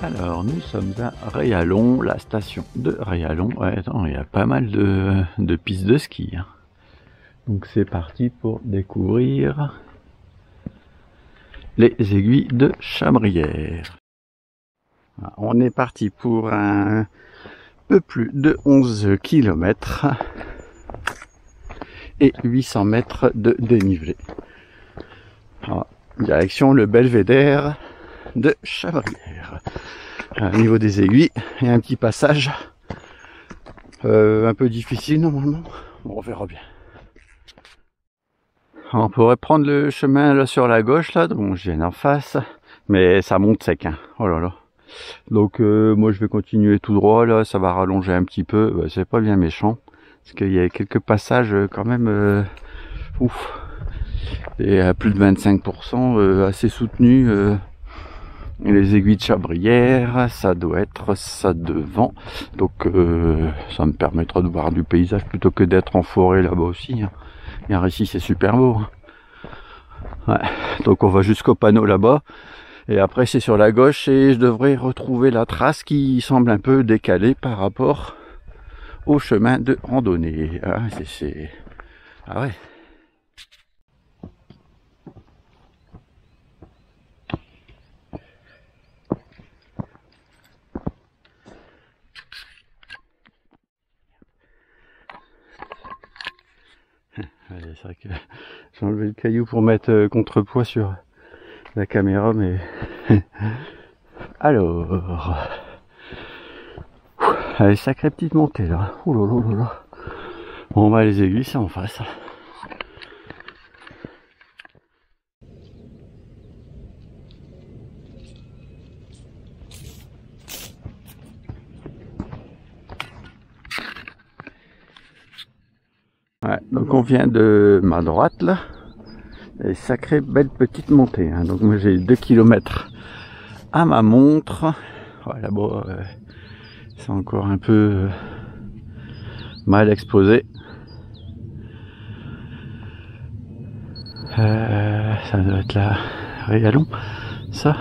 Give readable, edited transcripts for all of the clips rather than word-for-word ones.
Alors, nous sommes à Réalon, la station de Réalon. Ouais, attends, il y a pas mal de pistes de ski. Hein. Donc, c'est parti pour découvrir les aiguilles de Chabrières. On est parti pour un peu plus de 11 km et 800 mètres de dénivelé. Alors, direction le belvédère de Chabrières. Au niveau des aiguilles, il y a un petit passage un peu difficile normalement. Bon, on verra bien. Alors, on pourrait prendre le chemin là sur la gauche là, donc je viens en face, mais ça monte sec. Hein. Oh là là. Donc moi je vais continuer tout droit là, ça va rallonger un petit peu. C'est pas bien méchant, parce qu'il y a quelques passages quand même ouf. Et à plus de 25% assez soutenu. Les aiguilles de Chabrières, ça doit être ça devant, donc ça me permettra de voir du paysage plutôt que d'être en forêt là-bas aussi. Hein. Et ici c'est super beau. Hein. Ouais. Donc on va jusqu'au panneau là-bas, et après c'est sur la gauche et je devrais retrouver la trace qui semble un peu décalée par rapport au chemin de randonnée. Ah, ah ouais. C'est vrai que j'ai enlevé le caillou pour mettre contrepoids sur la caméra, mais alors, allez, sacrée petite montée là. Ouh là là là là. Bon bah les aiguilles c'est en face. Ouais, donc on vient de ma droite là. Et sacrée belle petite montée. Hein. Donc moi j'ai 2 km à ma montre. Ouais, là-bas c'est encore un peu mal exposé. Ça doit être là. Réalon, ça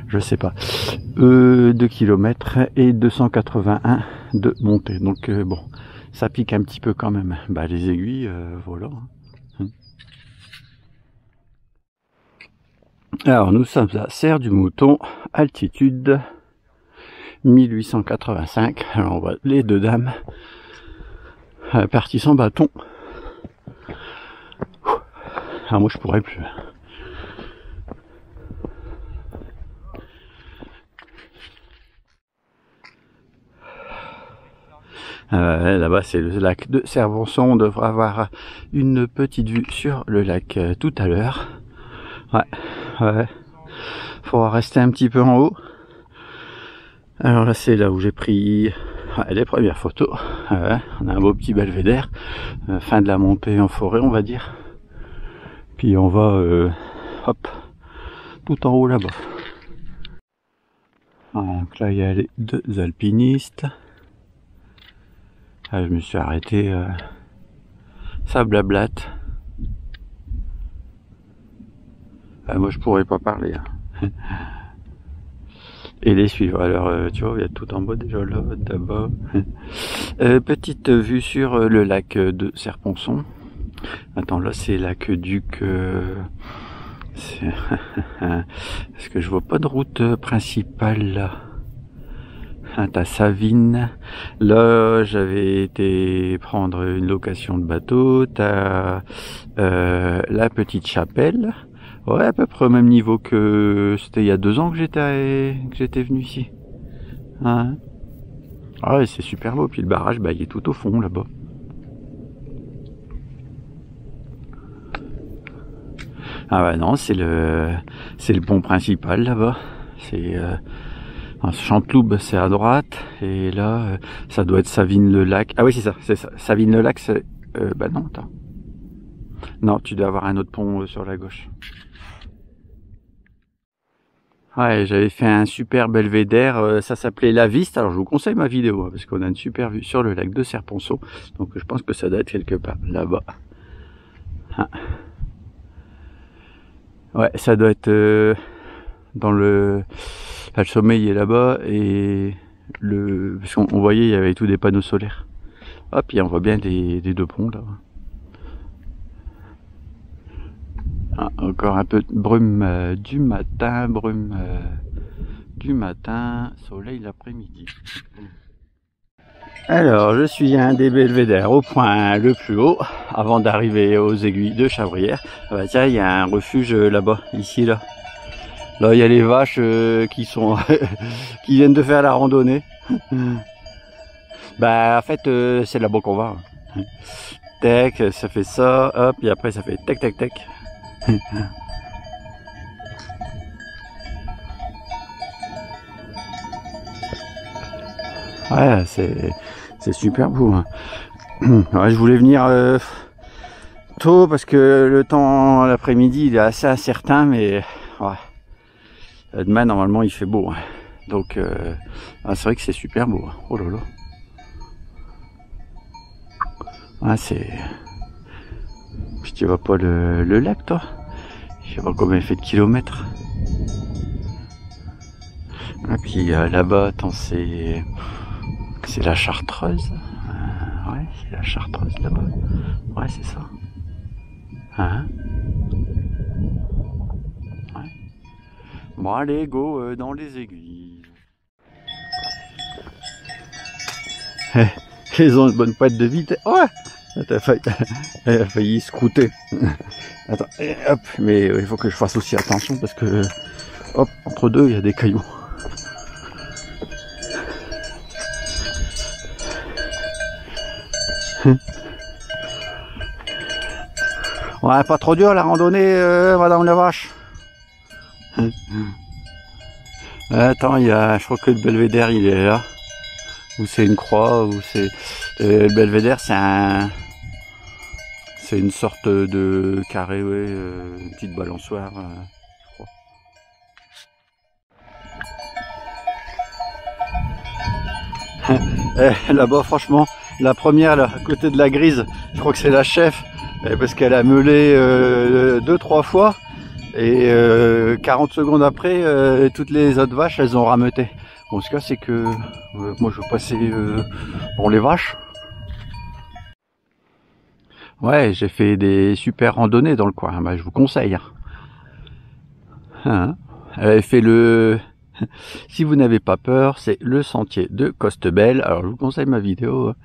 je sais pas. 2 km et 281 de montée. Donc bon, ça pique un petit peu quand même. Bah les aiguilles, voilà. Alors nous sommes à Serre du Mouton, altitude 1885. Alors on voit les deux dames parties sans bâton. Ah moi je pourrais plus. Là-bas c'est le lac de Serponçon. On devrait avoir une petite vue sur le lac tout à l'heure. Ouais. Faudra rester un petit peu en haut. Alors là c'est là où j'ai pris les premières photos. On a un beau petit belvédère. Fin de la montée en forêt on va dire. Puis on va hop tout en haut là-bas. Donc là il y a les deux alpinistes. Je me suis arrêté, ça blablate. Moi je pourrais pas parler. Hein. Et les suivre. Alors tu vois, il y a tout en bas déjà là, d'abord. Petite vue sur le lac de Serponçon. Attends, là c'est l'aqueduc. Parce que je vois pas de route principale là. T'as Savine, là j'avais été prendre une location de bateau, t'as la petite chapelle, ouais à peu près au même niveau que c'était il y a 2 ans que j'étais venu ici. Hein. Ah ouais c'est super beau, puis le barrage bah il est tout au fond là-bas. Ah ouais non c'est le pont principal là-bas, c'est Chanteloube c'est à droite, et là ça doit être Savine-le-Lac. Ah oui c'est ça, Savine-le-Lac c'est... bah non attends. Non tu dois avoir un autre pont sur la gauche. Ouais j'avais fait un super belvédère, ça s'appelait La Viste, alors je vous conseille ma vidéo hein, parce qu'on a une super vue sur le lac de Serponçon. Donc je pense que ça doit être quelque part là-bas. Ah. Ouais ça doit être dans le Enfin, le sommet il est là-bas et parce qu'on voyait il y avait tous des panneaux solaires. Hop, et on voit bien les deux ponts là. Ah, encore un peu de brume du matin, du matin, soleil l'après-midi. Alors, je suis à un des belvédères au point le plus haut, avant d'arriver aux aiguilles de Chabrières. Ah bah tiens, il y a un refuge là-bas, ici, là. Là, il y a les vaches qui sont qui viennent de faire la randonnée. Bah, en fait, c'est là-bas qu'on va. Tac, ça fait ça, hop, et après ça fait tac, tac, tac. Ouais, c'est super beau. Hein. Ouais, je voulais venir tôt parce que le temps l'après-midi il est assez incertain, mais ouais. Demain normalement il fait beau. Hein. Donc c'est vrai que c'est super beau. Hein. Oh là là. Ouais, c'est. Tu vois pas le lac toi? Je sais pas combien il fait de kilomètres. Et puis là-bas, attends, c'est la Chartreuse. Ouais, c'est la Chartreuse là-bas. Ouais, c'est ça. Hein? Ouais. Bon, allez, go dans les aiguilles. Ils ont une bonne pointe de vitesse. Ouais! Elle a failli scrouter. Attends, hop, mais il faut que je fasse aussi attention parce que, hop, entre deux, il y a des cailloux. Ouais, pas trop dur la randonnée, madame la vache. Attends, il y a, je crois que le belvédère il est là. Ou c'est une croix, ou c'est... le belvédère c'est une sorte de carré, ouais, une petite balançoire, je crois. Là-bas, franchement, la première, là, à côté de la grise, je crois que c'est la chef, parce qu'elle a meulé 2-3 fois, et 40 secondes après, toutes les autres vaches, elles ont rameuté. Bon, ce cas, c'est que moi, je veux passer pour les vaches. Ouais, j'ai fait des super randonnées dans le coin, bah, je vous conseille. Hein. Elle avait fait le... Si vous n'avez pas peur, c'est le sentier de Costebelle. Alors, je vous conseille ma vidéo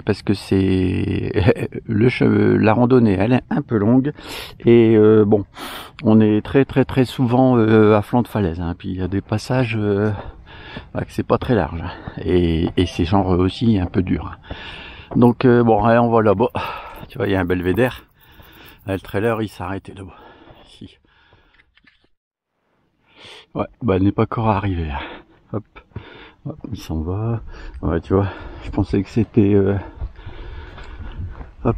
parce que c'est la randonnée, elle est un peu longue et bon, on est très souvent à flanc de falaise. Hein. Puis il y a des passages que c'est pas très large et c'est genre aussi un peu dur. Donc bon, allez, on va là-bas. Tu vois, il y a un belvédère. Le trailer, il s'est arrêté là-bas. Ici. Ouais, bah elle n'est pas encore arrivée. Hop, hop, il s'en va. Ouais, tu vois, je pensais que c'était... Hop,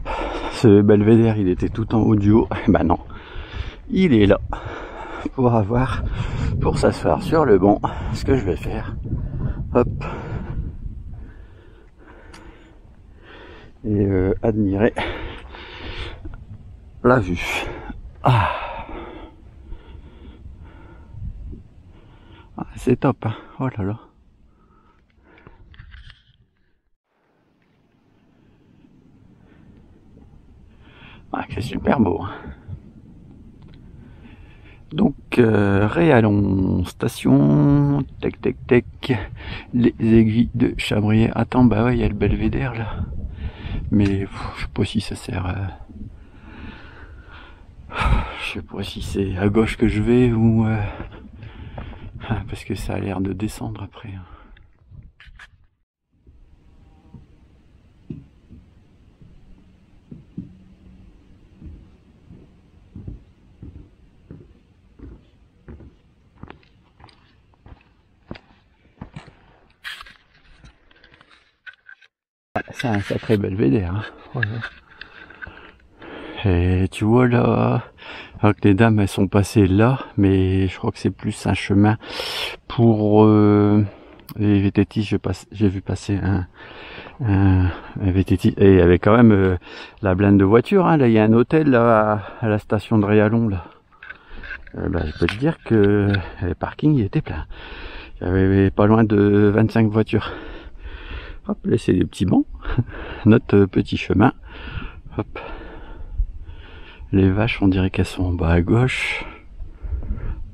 ce belvédère, il était tout en haut du haut. Bah non, il est là. Pour s'asseoir sur le banc. Ce que je vais faire. Hop. Et admirer la vue. Ah, c'est top, hein. Oh là là. Ah, c'est super beau. Hein. Donc, Réalon station, tac tac tac, les aiguilles de Chabrières. Attends, bah ouais, il y a le belvédère là. Mais je sais pas si ça sert. Je sais pas si c'est à gauche que je vais ou parce que ça a l'air de descendre après. C'est un sacré belvédère. Hein. Voilà. Et tu vois là, alors que les dames elles sont passées là, mais je crois que c'est plus un chemin pour les VTT. J'ai vu passer un VTT et il y avait quand même la blinde de voitures. Hein. Là il y a un hôtel là à la station de Réalon là. je peux te dire que le parking il était plein. Il y avait pas loin de 25 voitures. Hop, là c'est des petits bancs. Notre petit chemin. Hop. Les vaches, on dirait qu'elles sont en bas à gauche.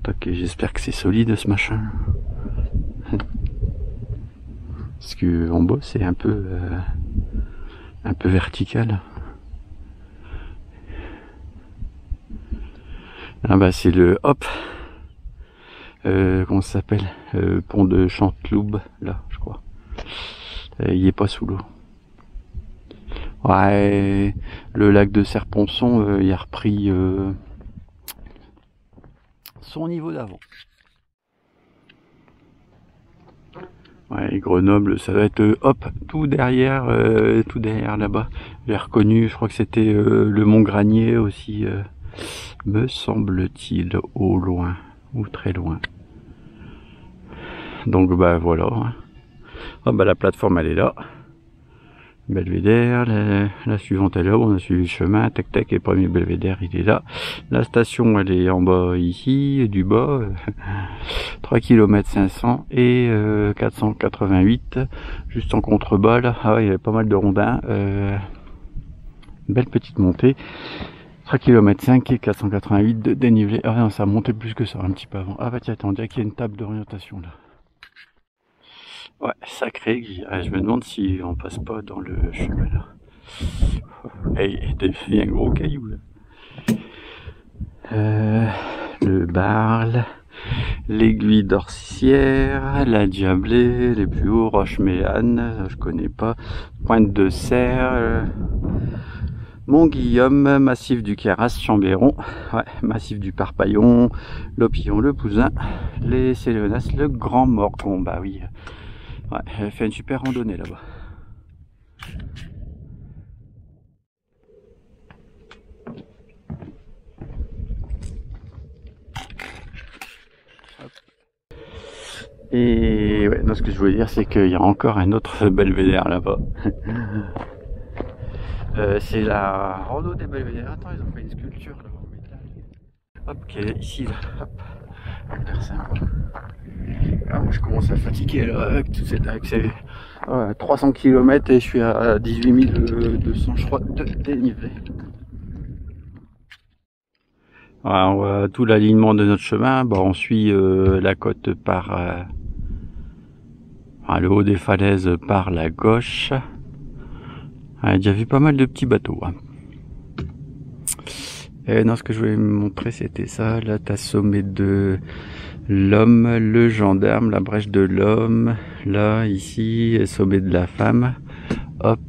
Ok, j'espère que c'est solide ce machin. Parce que en bas c'est un peu vertical. Ah bah c'est le hop. Comment ça s'appelle, pont de Chanteloube, là, je crois. Il est pas sous l'eau. Ouais, le lac de Serponçon, il a repris son niveau d'avant. Ouais, Grenoble, ça doit être hop, tout derrière là-bas. J'ai reconnu, je crois que c'était le Mont Granier aussi, me semble-t-il, au loin, ou très loin. Donc bah voilà. Oh, bah la plateforme elle est là. Belvédère, la suivante est là, on a suivi le chemin, tac tac, et le premier belvédère il est là. La station elle est en bas ici, du bas, 3 km 500 et 488, juste en contrebas là, ah ouais, il y avait pas mal de rondins, une belle petite montée, 3 km 5 et 488 de dénivelé, ah non ça a monté plus que ça un petit peu avant, ah bah tiens attends, on dirait qu'il y a une table d'orientation là. Ouais, sacré, je me demande si on passe pas dans le chemin là. Hey, il y a un gros caillou là. Le Barle, l'aiguille d'Orcière, la Diablée, les plus hauts, Roche-Mélane, je connais pas, Pointe de Serre, Mont-Guillaume, massif du Queyras, Chambéron, ouais, massif du Parpaillon, l'Opillon, le Pouzin, les Céléonas, le Grand Morgon, bah oui. Ouais, elle fait une super randonnée là-bas. Et ouais, non, ce que je voulais dire, c'est qu'il y a encore un autre belvédère là-bas. C'est la rando des belvédères. Attends, ils ont fait une sculpture là en métal. Hop, qui est ici là. Hop. Ah, moi je commence à fatiguer là, avec tout cet accès. 300 km et je suis à 18 200 je crois de dénivelé. On voit tout l'alignement de notre chemin. Bon, on suit la côte par le haut des falaises par la gauche. J'ai déjà vu pas mal de petits bateaux. Et non, ce que je voulais me montrer, c'était ça. Là, t'as sommet de l'homme, le gendarme, la brèche de l'homme. Là, ici, sommet de la femme. Hop.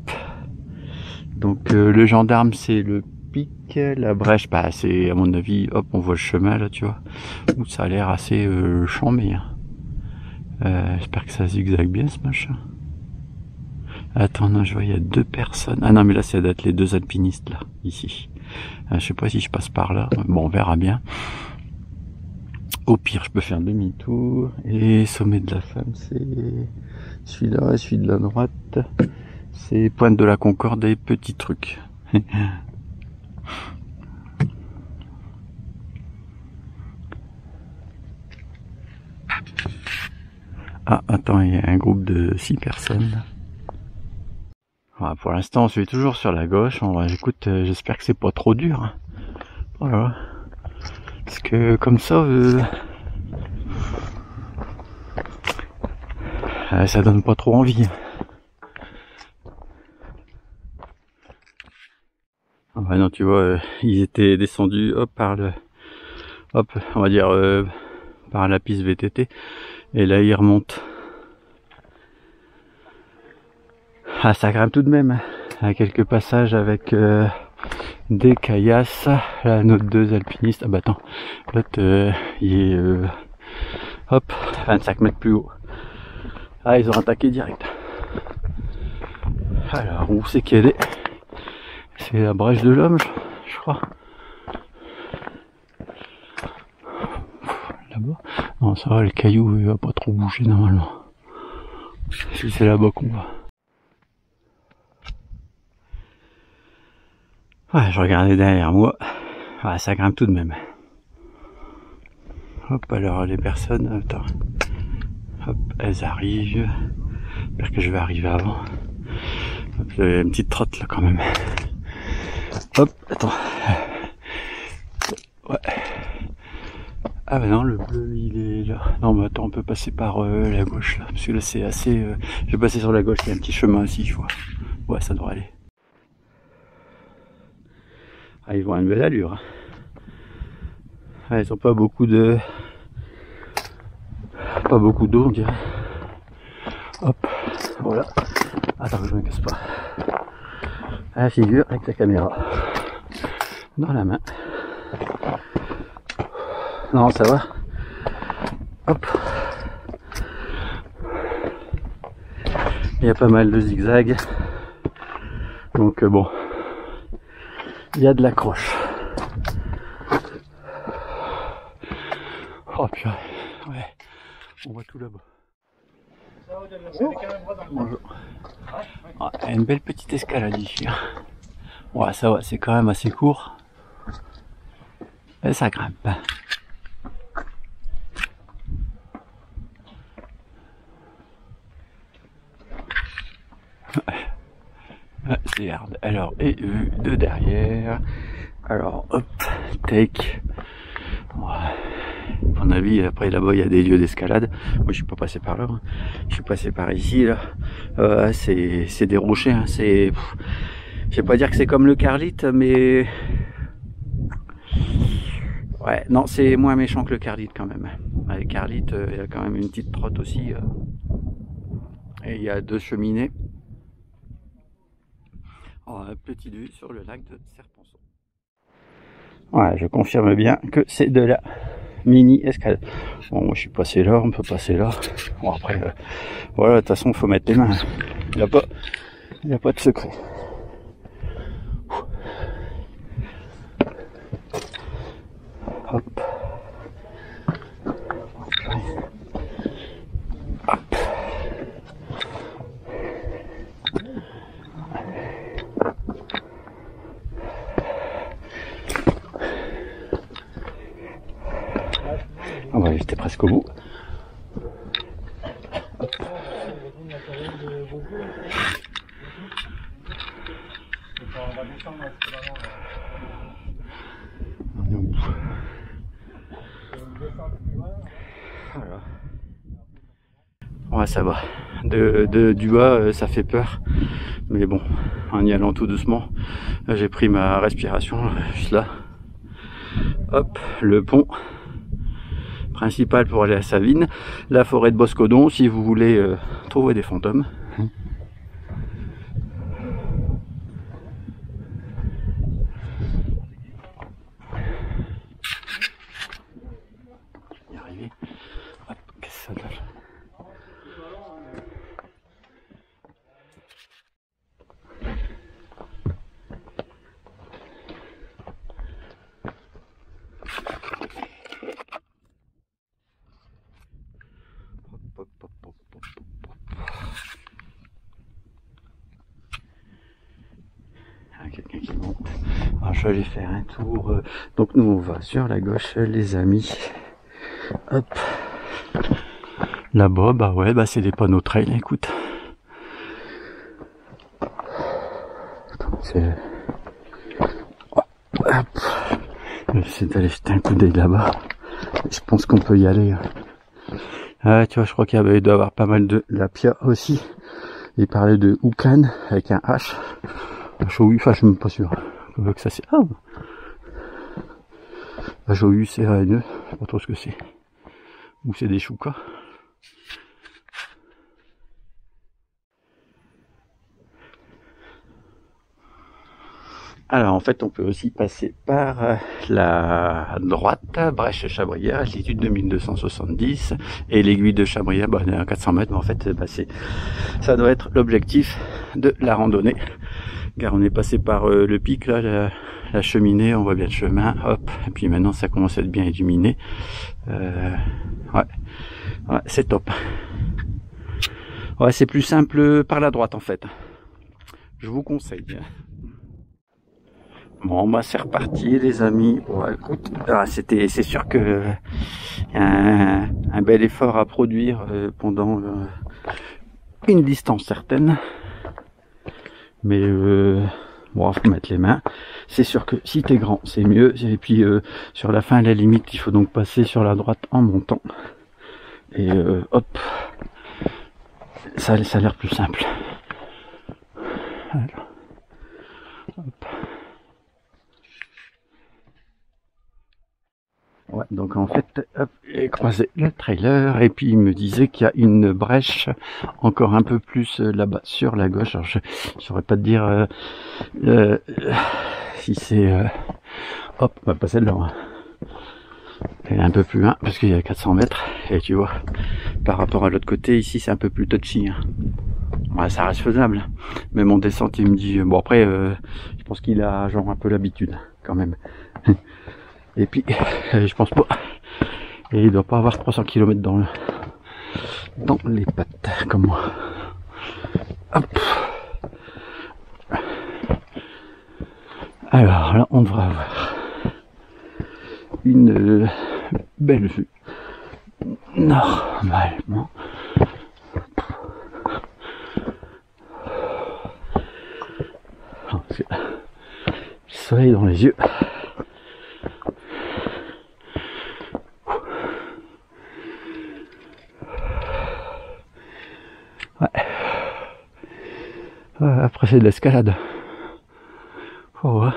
Donc, le gendarme, c'est le pic. La brèche, bah, c'est, à mon avis, hop, on voit le chemin, là, tu vois. Où ça a l'air assez chambé. J'espère que ça zigzague bien, ce machin. Attends, non, je vois, il y a deux personnes. Ah non, mais là, ça doit être les deux alpinistes, là, ici. Je sais pas si je passe par là. Bon, on verra bien. Au pire, je peux faire demi-tour. Et sommet de la femme, c'est celui-là, celui de la droite. C'est Pointe de la Concorde et Petit Truc. Ah, attends, il y a un groupe de 6 personnes. Voilà, pour l'instant, on suit toujours sur la gauche. Écoute, j'espère que c'est pas trop dur. Voilà. Parce que comme ça, ça donne pas trop envie. Ah bah non, tu vois, ils étaient descendus, hop, on va dire, par la piste VTT. Et là, ils remontent. Ah, ça grimpe tout de même. À quelques passages avec des caillasses. Là, nos deux alpinistes. Ah bah attends, l'autre, il est, hop, 25 mètres plus haut. Ah, ils ont attaqué direct. Alors, où c'est qu'elle est? C'est la brèche de l'homme, je crois. Là-bas. Non, ça va, le caillou, il va pas trop bouger normalement. Si c'est là-bas qu'on va. Ouais, je regardais derrière moi. Ouais, ça grimpe tout de même. Hop, alors les personnes, attends. Hop, elles arrivent. J'espère que je vais arriver avant. Hop, j'ai une petite trotte là quand même. Hop, attends. Ouais. Ah bah non, le bleu il est là. Non mais attends, on peut passer par la gauche là. Parce que là c'est assez... Je vais passer sur la gauche, il y a un petit chemin aussi, je vois. Ouais, ça devrait aller. Ah, ils vont à une belle allure. Ah, ils ont pas beaucoup de... Pas beaucoup d'eau, on dirait. Hop, voilà. Attends que je me casse pas. À la figure avec la caméra. Dans la main. Non, ça va. Hop. Il y a pas mal de zigzags. Donc bon. Il y a de l'accroche. Oh purée. Ouais. On voit tout là-bas. Bonjour. Ah, il y a une belle petite escalade ici. Ouais, ça va, c'est quand même assez court. Et ça grimpe. C'est hard. Alors, et vue de derrière. Alors, hop, take. Ouais. À mon avis, après là-bas, il y a des lieux d'escalade. Moi, je suis pas passé par là. Hein. Je suis passé par ici, là. C'est des rochers. Hein. C'est, je vais pas dire que c'est comme le Carlite, mais ouais, non, c'est moins méchant que le Carlite quand même. Le Carlite, il y a quand même une petite trotte aussi. Et il y a 2 cheminées. Oh, petite vue sur le lac de Serponçon. Ouais, je confirme bien que c'est de la mini escalade. Bon, moi je suis passé là, on peut passer là. Bon après, voilà, de toute façon, il faut mettre les mains. Il n'y a pas de secret. Hop. Hop. Ah bah j'étais presque au bout. Hop. On est au bout. Voilà. Ouais, ça va. Du bas, ça fait peur. Mais bon, en y allant tout doucement, j'ai pris ma respiration, juste là. Hop, le pont principal pour aller à Savines, la forêt de Boscodon si vous voulez trouver des fantômes. Y arriver. Hop, qu'est-ce que ça donne? Quelqu'un qui monte. Alors je vais aller faire un tour. Donc nous on va sur la gauche les amis. Hop. Là-bas, bah ouais, bah c'est des panneaux trail, écoute. C'est... Hop. J'essaie d'aller jeter un coup d'œil là-bas. Je pense qu'on peut y aller. Ah, tu vois, je crois qu'il doit y avoir pas mal de lapia aussi. Il parlait de Oucan avec un H. H-O-U, enfin je suis même pas sûr que ça c'est... Ah, H-O-U-C-A-N-E, je sais pas trop ce que c'est. Ou c'est des choucas. Alors en fait on peut aussi passer par la droite, Brèche-Chabrière, altitude 2270, et l'aiguille de Chabrière, bah, à 400 mètres, mais en fait bah, ça doit être l'objectif de la randonnée. Car on est passé par le pic, là, la cheminée, on voit bien le chemin, hop, et puis maintenant ça commence à être bien illuminé. Ouais, c'est top. Ouais, c'est plus simple par la droite en fait. Je vous conseille. Bon bah c'est reparti les amis. Bon, écoute, c'est sûr que Il y a un bel effort à produire pendant une distance certaine. Mais bon, faut mettre les mains. C'est sûr que si t'es grand, c'est mieux. Et puis sur la fin, à la limite, il faut donc passer sur la droite en montant. Et hop, ça a l'air plus simple. Alors, hop. Ouais, donc en fait, hop, j'ai croisé le trailer et puis il me disait qu'il y a une brèche encore un peu plus là-bas sur la gauche. Alors je saurais pas te dire si c'est hop, on va passer là. Elle est un peu plus loin parce qu'il y a 400 mètres et tu vois, par rapport à l'autre côté ici c'est un peu plus touchy. Hein. Ouais, ça reste faisable. Mais mon descente il me dit bon après je pense qu'il a genre un peu l'habitude quand même. Et puis, je pense pas. Et il doit pas avoir 300 km dans les pattes, comme moi. Hop. Alors là, on devrait avoir une belle vue. Normalement. Le soleil dans les yeux. Après c'est de l'escalade. Oh, ouais.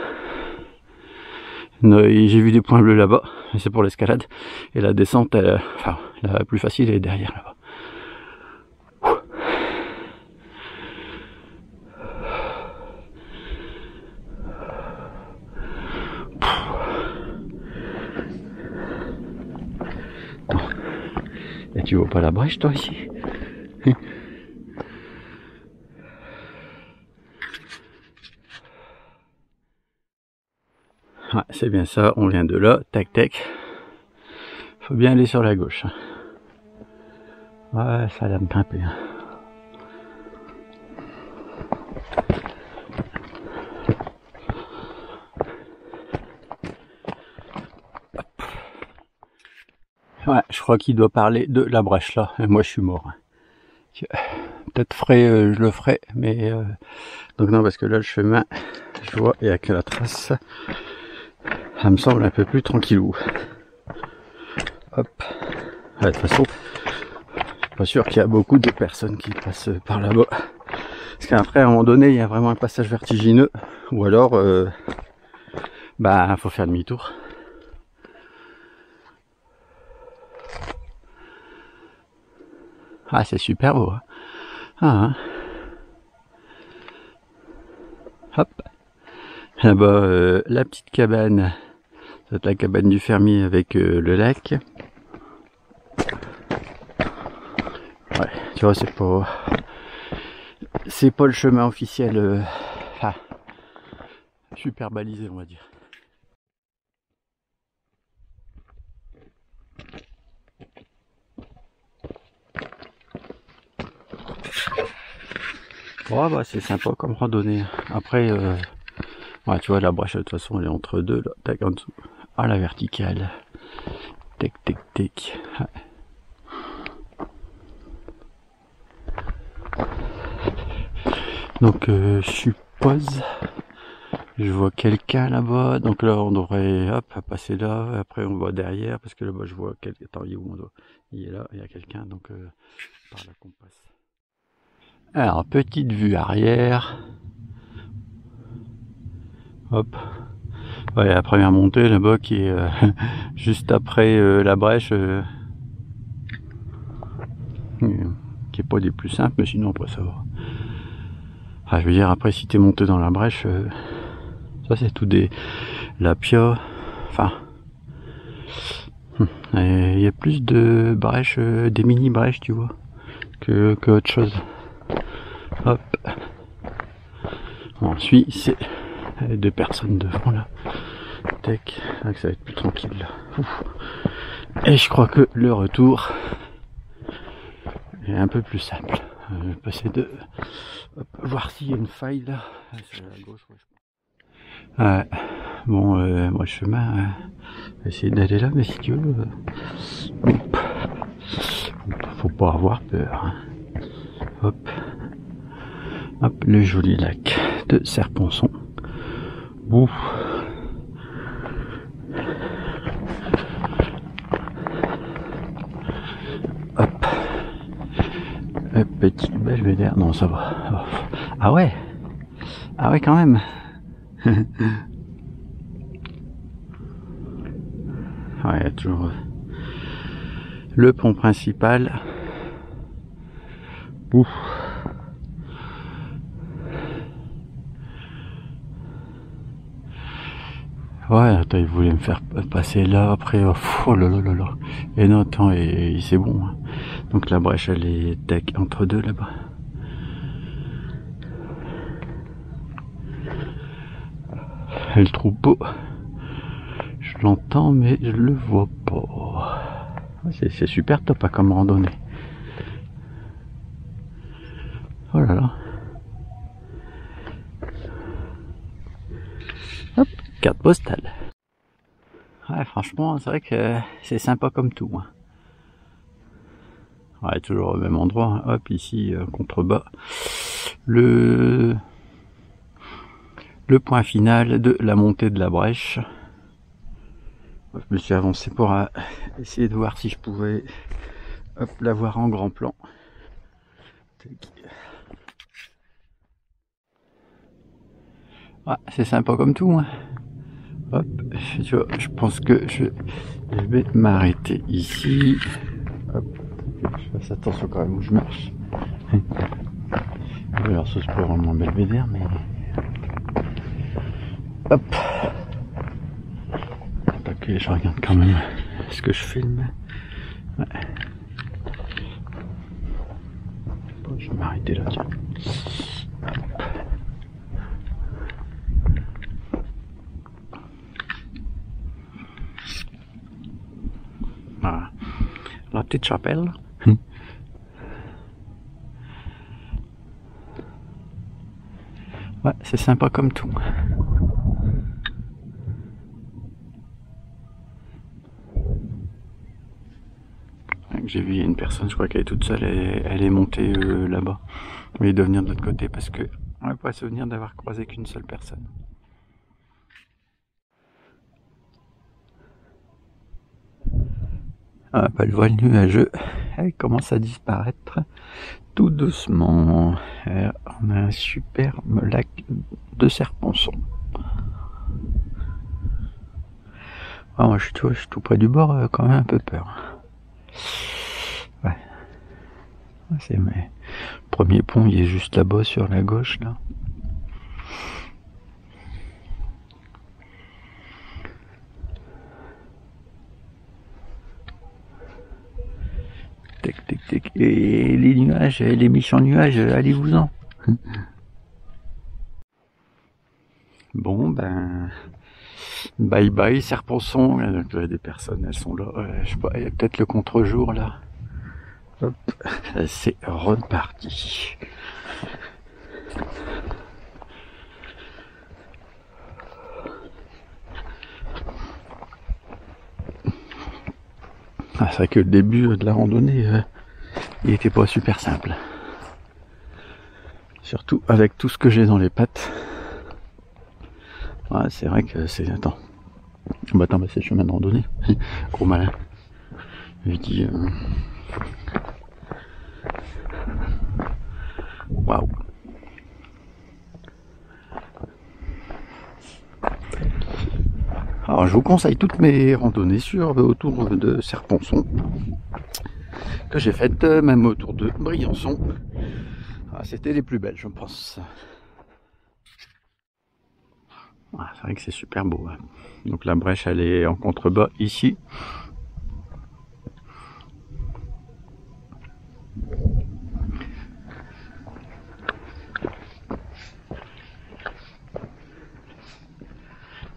J'ai vu des points bleus là-bas, mais c'est pour l'escalade. Et la descente, enfin, la plus facile est derrière là-bas. Et tu vois pas la brèche toi ici? Ouais, c'est bien ça, on vient de là, tac tac. Faut bien aller sur la gauche. Ouais, ça a l'air de grimper. Ouais, je crois qu'il doit parler de la brèche là, et moi je suis mort. Peut-être je le ferai, mais donc non, parce que là le chemin, je vois, il n'y a que la trace. Ça me semble un peu plus tranquillou. Hop. Ouais, de toute façon, je suis pas sûr qu'il y a beaucoup de personnes qui passent par là-bas. Parce qu'après, à un moment donné, il y a vraiment un passage vertigineux. Ou alors, bah, faut faire demi-tour. Ah, c'est super beau. Ah, hein. Hop. Là-bas, la petite cabane. C'est la cabane du fermier avec le lac. Ouais, tu vois, c'est pas le chemin officiel, enfin, super balisé, on va dire. Ouais, bah c'est sympa comme randonnée. Après, ouais, tu vois, la brèche de toute façon elle est entre deux, là, tac, en dessous, à la verticale. Tac, tac, tac. Ouais. Donc je suppose, je vois quelqu'un là-bas, donc là on devrait hop passer là, après on va derrière, parce que là-bas je vois quelqu'un, attends, il est où il est là, il y a quelqu'un, donc par là qu'on passe. Alors, petite vue arrière. Hop. Ouais, la première montée là-bas qui est juste après la brèche. Qui est pas des plus simples, mais sinon après ça va. Ah, je veux dire, après si t'es monté dans la brèche, ça c'est tout des... La pia. Enfin... Il y a plus de brèches, des mini brèches, tu vois, que autre chose. Hop. Ensuite, c'est deux personnes devant là. Tac. Ça va être plus tranquille là. Ouf. Et je crois que le retour est un peu plus simple. Je vais passer de... Hop, voir s'il y a une faille là. Sur la gauche, ouais, je pense. Ouais. Bon, moi le chemin... Essayer d'aller là, messieurs. Hop. Faut pas avoir peur. Hein. Hop. Hop, le joli lac de Serponçon. Ouf. Hop. Un petit belvédère. Non, ça va. Ah ouais. Ah ouais, quand même. Ouais, toujours le pont principal. Ouf. Ouais, attends, il voulait me faire passer là, après, oh là là là là. Et non, attends, et c'est bon. Hein. Donc la brèche, elle est entre deux là-bas. Et le troupeau, je l'entends, mais je le vois pas. C'est super top hein, comme randonnée. Oh là là. Hop, carte postale. Ouais, franchement, c'est vrai que c'est sympa comme tout. Hein. Ouais, toujours au même endroit. Hein. Hop, ici, contrebas. Le point final de la montée de la brèche. Je me suis avancé pour essayer de voir si je pouvais la voir en grand plan. Ouais, c'est sympa comme tout. Hein. Hop, je pense que je vais m'arrêter ici. Hop, je fasse attention quand même où je marche. Alors ça se peut rendre moins belvédère, mais... Hop. Ok, je regarde quand même ce que je filme. Ouais. Bon, je vais m'arrêter là, tiens. Voilà. La petite chapelle. Ouais, c'est sympa comme tout. J'ai vu une personne, je crois qu'elle est toute seule, elle est montée là-bas. Mais il doit venir de l'autre côté parce que on n'a pas souvenir d'avoir croisé qu'une seule personne. Ah, bah, le voile nuageux, elle commence à disparaître tout doucement. On a un superbe lac de Serponçon. Ah, moi je suis tout près du bord, quand même un peu peur. Ouais. C'est le premier pont, il est juste là-bas sur la gauche là. Tic, tic, tic. Et les nuages, les méchants nuages, allez-vous-en. Bon, ben, bye bye Serponçon. Donc, des personnes, elles sont là. Je sais pas, il y a peut-être le contre-jour là. Hop, c'est reparti. Ah, c'est vrai que le début de la randonnée, il était pas super simple. Surtout avec tout ce que j'ai dans les pattes. Ouais, c'est vrai que c'est... Attends. Bah attends, bah c'est le chemin de randonnée. Gros malin. Je dis... Waouh. Alors je vous conseille toutes mes randonnées autour de Serponçon. Que j'ai faites même autour de Briançon. Ah, c'était les plus belles, je pense. Ah, c'est vrai que c'est super beau. Hein. Donc la brèche, elle est en contrebas ici.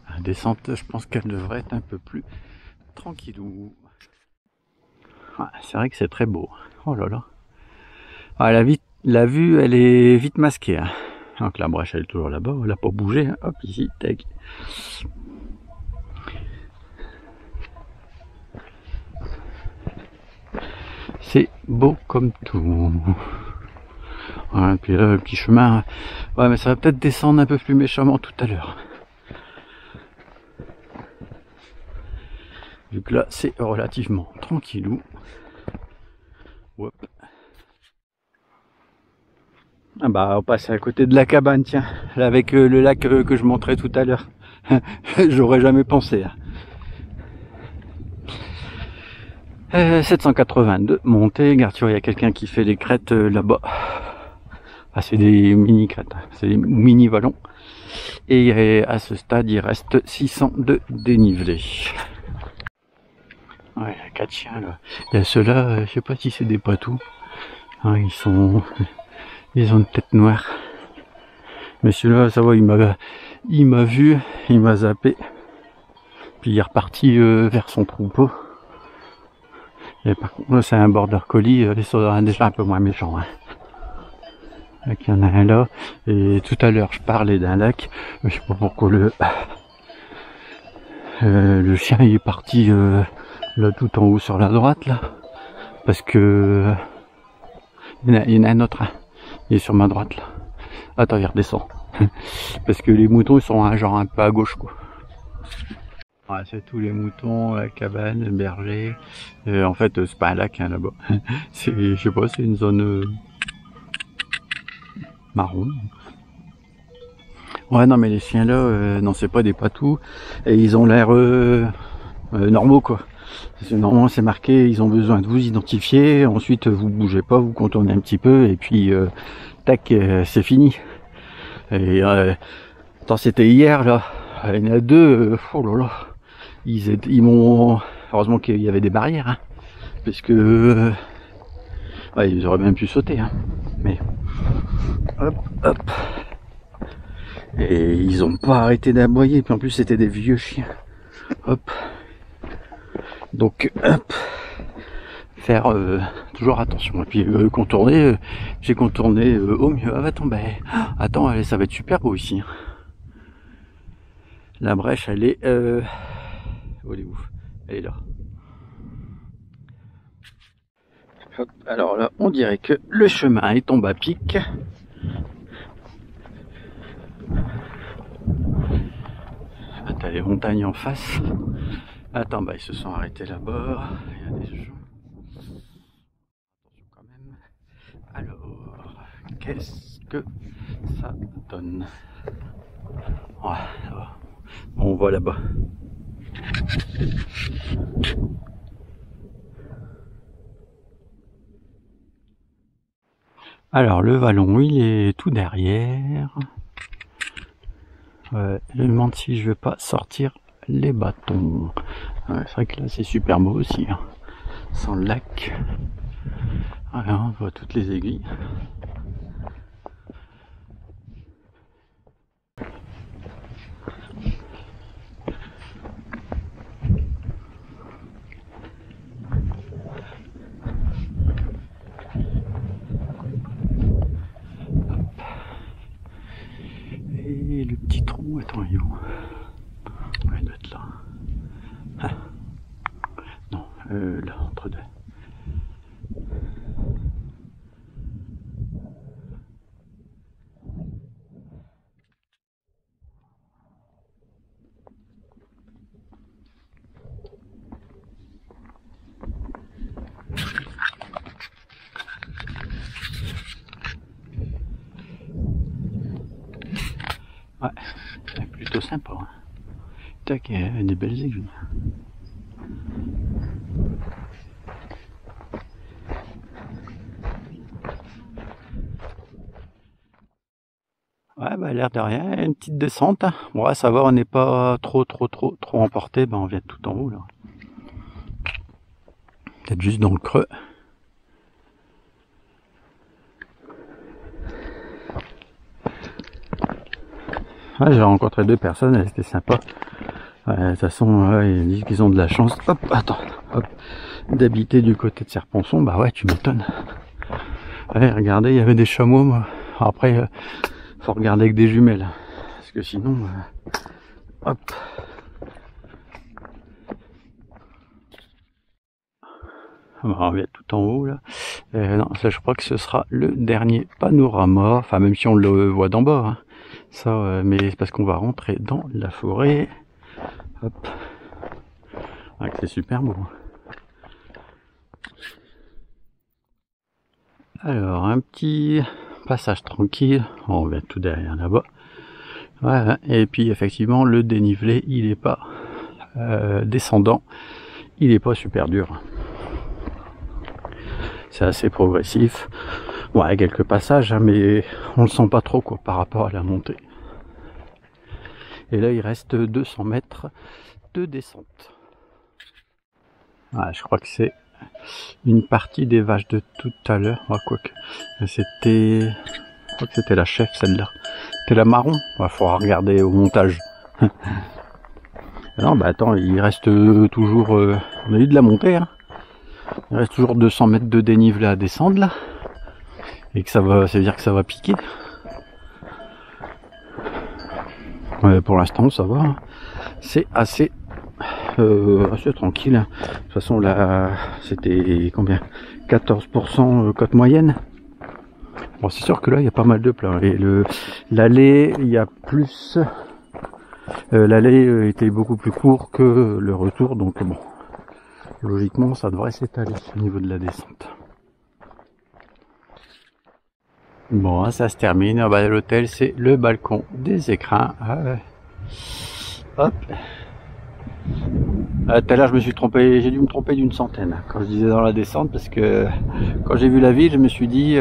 La descente, je pense qu'elle devrait être un peu plus tranquillou. Ah, c'est vrai que c'est très beau. Oh là là. Ah, la vue, elle est vite masquée. Hein. Donc la brèche, elle est toujours là-bas. Elle n'a pas bougé. Hein. Hop, ici, tac. C'est beau comme tout. Voilà, puis là, le petit chemin. Ouais, mais ça va peut-être descendre un peu plus méchamment tout à l'heure. Vu que là, c'est relativement tranquillou. Hop. Ah bah, on passe à côté de la cabane, tiens. Là, avec le lac que je montrais tout à l'heure. J'aurais jamais pensé. 782, montée, regarde, tu vois, il y a quelqu'un qui fait les crêtes là-bas. Ah, c'est des mini crêtes, c'est des mini vallons. Et à ce stade, il reste 600 de dénivelé. Ouais, il y a 4 chiens là. Il y a ceux-là, je sais pas si c'est des patous. Hein, ils ont une tête noire. Mais celui-là, ça va, il m'a vu, il m'a zappé. Puis il est reparti vers son troupeau. Et par contre, là, c'est un border collie, les sont déjà un peu moins méchants. Hein. Donc, il y en a un là. Et tout à l'heure, je parlais d'un lac. Je sais pas pourquoi le chien il est parti là tout en haut sur la droite là. Parce que il y en a un autre. Hein. Il est sur ma droite là. Attends, il redescend. Parce que les moutons ils sont genre un peu à gauche quoi. Ouais, c'est tous les moutons, la cabane, le berger. En fait, c'est pas un lac hein, là-bas. C'est, je sais pas, c'est une zone marron. Ouais, non, mais les chiens là, non, c'est pas des patous. Et ils ont l'air normaux quoi. Normalement, c'est marqué, ils ont besoin de vous identifier. Ensuite, vous bougez pas, vous contournez un petit peu, et puis tac, c'est fini. Et attends, c'était hier là. Il y en a deux. Oh là là. Ils m'ont. Heureusement qu'il y avait des barrières, hein, parce que ouais, ils auraient même pu sauter, hein. Mais hop, hop. Et ils ont pas arrêté d'aboyer. Puis en plus, c'était des vieux chiens. Hop. Donc, hop. Faire toujours attention. Et puis contourner. J'ai contourné au mieux. Ah, attends, ben, attends, allez, ça va être super beau ici. La brèche, elle est. Oh, elle est où? Elle est là. Hop, alors là, on dirait que le chemin est tombé à pic. Ah, t'as les montagnes en face. Attends, bah ils se sont arrêtés là-bas. Il y a des gens. Attention quand même. Alors, qu'est-ce que ça donne? Ouais, on voit là-bas. Alors le vallon il est tout derrière. Je me demande si je vais pas sortir les bâtons. Ouais, c'est vrai que là c'est super beau aussi. Hein. Sans le lac. Voilà, on voit toutes les aiguilles. Et le petit trou, attends, il est où? Ouais, il doit être là. Ah. Non, là, entre deux. Ouais, c'est plutôt sympa. Hein. Tac, des belles aiguilles. Ouais, bah l'air de rien, une petite descente. Hein. Ouais, ça va, on n'est pas trop emporté. Bah, on vient tout en haut là. Peut-être juste dans le creux. Ouais, j'ai rencontré deux personnes, c'était sympa. De toute façon, ils disent qu'ils ont de la chance. Hop, attends, hop, d'habiter du côté de Serponçon. Bah ouais, tu m'étonnes. Ouais, regardez, il y avait des chameaux. Moi. Après, faut regarder avec des jumelles, parce que sinon, hop. On va être tout en haut là. Non, ça je crois que ce sera le dernier panorama, enfin même si on le voit d'en bas, hein. Ça, mais c'est parce qu'on va rentrer dans la forêt. Hop. Ah, c'est super beau. Alors un petit passage tranquille, on va être tout derrière là-bas. Voilà. Et puis effectivement le dénivelé il est pas descendant, il est pas super dur. C'est assez progressif. Bon, il y a quelques passages, hein, mais on le sent pas trop quoi par rapport à la montée. Et là il reste 200 mètres de descente. Ah, je crois que c'est une partie des vaches de tout à l'heure. Ah, quoique c'était, je crois que c'était la chef celle-là. C'était la marron. Il faudra regarder au montage. Non, bah attends, il reste toujours, on a eu de la montée, hein. Il reste toujours 200 mètres de dénivelé à descendre là, et que ça veut dire que ça va piquer. Ouais, pour l'instant, ça va. Hein. C'est assez tranquille. De toute façon, là, c'était combien? 14% cote moyenne. Bon, c'est sûr que là, il y a pas mal de plats. Et l'allée, il y a plus. L'allée était beaucoup plus court que le retour, donc bon. Logiquement, ça devrait s'étaler au niveau de la descente. Bon, ça se termine. Ah bah, l'hôtel, c'est le balcon des écrins. Hop. Tout à l'heure, je me suis trompé. J'ai dû me tromper d'une centaine quand je disais dans la descente, parce que quand j'ai vu la ville, je me suis dit.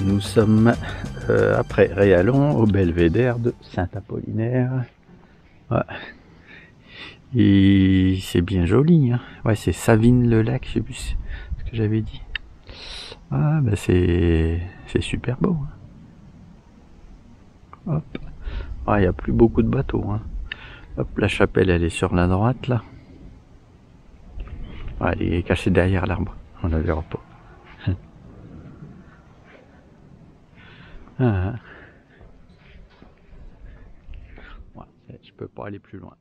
Nous sommes après Réalon au belvédère de Saint-Apollinaire. Ouais. Et c'est bien joli, hein. Ouais, c'est Savines-le-Lac, je sais plus ce que j'avais dit. Ah bah c'est super beau. Hein. Hop. Ah, il n'y a plus beaucoup de bateaux. Hein. Hop, la chapelle elle est sur la droite là. Ouais, elle est cachée derrière l'arbre. On ne la verra pas. Ah. Ouais, je peux pas aller plus loin.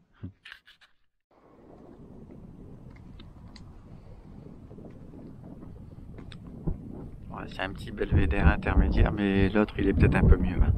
Ouais, c'est un petit belvédère intermédiaire, mais l'autre il est peut-être un peu mieux. Hein.